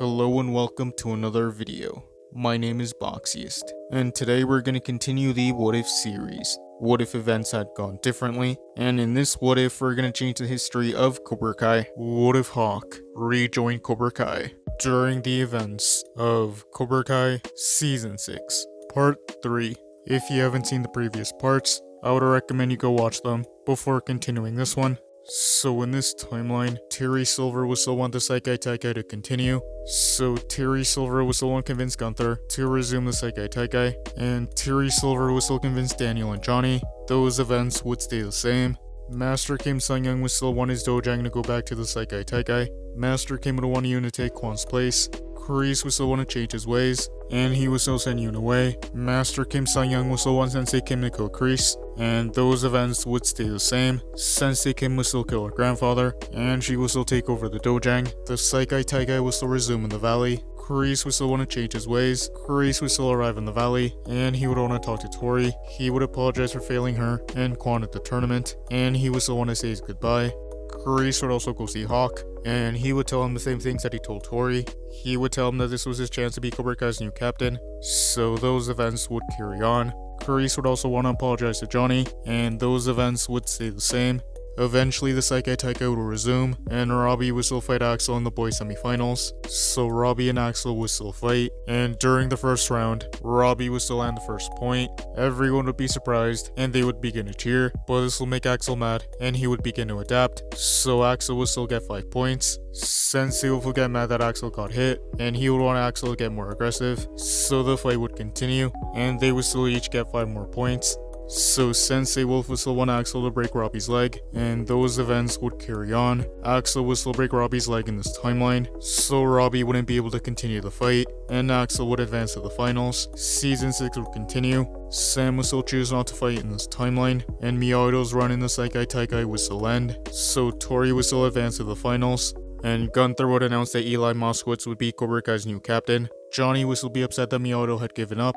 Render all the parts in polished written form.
Hello and welcome to another video. My name is Boxiest, and today we're going to continue the What If series. What if events had gone differently? And in this What If, we're going to change the history of Cobra Kai. What if Hawk rejoined Cobra Kai during the events of Cobra Kai Season 6, Part 3. If you haven't seen the previous parts, I would recommend you go watch them before continuing this one. So in this timeline, Terry Silver was still want the Saikai Taikai to continue. So Terry Silver was still want to convince Gunther to resume the Saikai Taikai, and Terry Silver was still convinced Daniel and Johnny those events would stay the same. Master Kim Sung-young was still want his dojang to go back to the Saikai Taikai. Master Kim would want Yoon to take Kwan's place. Kreese would still want to change his ways, and he would still send Yoon away. Master Kim Sung-young would still want Sensei Kim to kill Kreese, and those events would stay the same. Sensei Kim would still kill her grandfather, and she would still take over the dojang. The Saikai Taikai would still resume in the valley. Kreese would still want to change his ways. Kreese would still arrive in the valley, and he would want to talk to Tori. He would apologize for failing her and Kwan at the tournament, and he would still want to say his goodbye. Kreese would also go see Hawk, and he would tell him the same things that he told Tori. He would tell him that this was his chance to be Cobra Kai's new captain, so those events would carry on. Kreese would also want to apologize to Johnny, and those events would stay the same. Eventually, the Saikai Taikai would resume, and Robbie would still fight Axel in the boys semifinals. So Robbie and Axel would still fight, and during the first round, Robbie would still land the first point. Everyone would be surprised, and they would begin to cheer, but this will make Axel mad, and he would begin to adapt. So Axel would still get 5 points. Sensei would get mad that Axel got hit, and he would want Axel to get more aggressive. So the fight would continue, and they would still each get 5 more points. So Sensei Wolf would still want Axel to break Robbie's leg, and those events would carry on. Axel would still break Robbie's leg in this timeline, so Robbie wouldn't be able to continue the fight, and Axel would advance to the finals. Season 6 would continue. Sam would still choose not to fight in this timeline, and Miyamoto's run in the Saikai Taikai would still end, so Tori would still advance to the finals, and Gunther would announce that Eli Moskowitz would be Cobra Kai's new captain. Johnny would still be upset that Miyamoto had given up,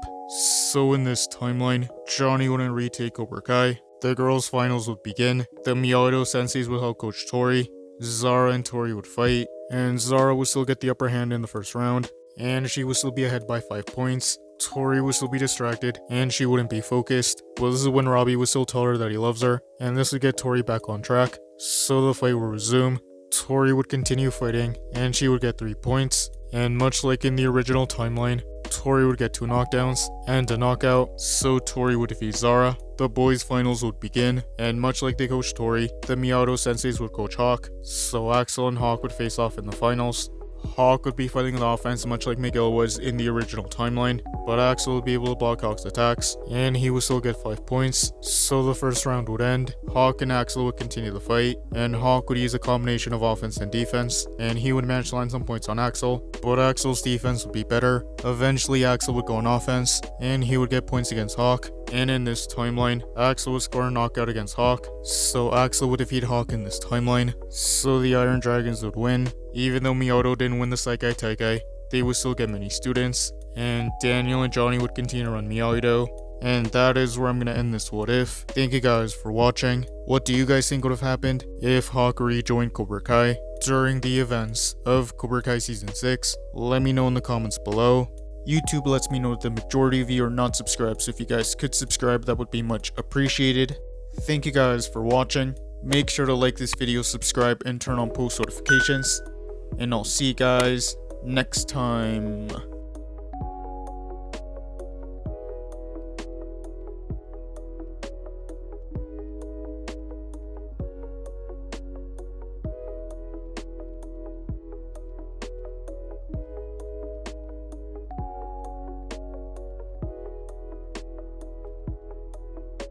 so in this timeline, Johnny wouldn't retake Cobra Kai. The girls' finals would begin. The Miyamoto senseis would help coach Tori. Zara and Tori would fight, and Zara would still get the upper hand in the first round, and she would still be ahead by 5 points. Tori would still be distracted, and she wouldn't be focused. But this is when Robbie would still tell her that he loves her, and this would get Tori back on track, so the fight would resume. Tori would continue fighting, and she would get 3 points. And much like in the original timeline, Tori would get 2 knockdowns and a knockout, so Tori would defeat Zara. The boys' finals would begin, and much like they coached Tori, the Miyamoto senseis would coach Hawk, so Axel and Hawk would face off in the finals. Hawk would be fighting on offense much like Miguel was in the original timeline, but Axel would be able to block Hawk's attacks, and he would still get 5 points, so the first round would end. Hawk and Axel would continue the fight, and Hawk would use a combination of offense and defense, and he would manage to land some points on Axel, but Axel's defense would be better. Eventually Axel would go on offense, and he would get points against Hawk, and in this timeline, Axel would score a knockout against Hawk, so Axel would defeat Hawk in this timeline, so the Iron Dragons would win. Even though Miyamoto didn't win the Saikai Taikai, they would still get many students, and Daniel and Johnny would continue to run Miyamoto. And that is where I'm gonna end this What If. Thank you guys for watching. What do you guys think would have happened if Hawk rejoined Cobra Kai during the events of Cobra Kai Season 6? Let me know in the comments below. YouTube lets me know that the majority of you are not subscribed, so if you guys could subscribe, that would be much appreciated. Thank you guys for watching. Make sure to like this video, subscribe, and turn on post notifications. And I'll see you guys next time.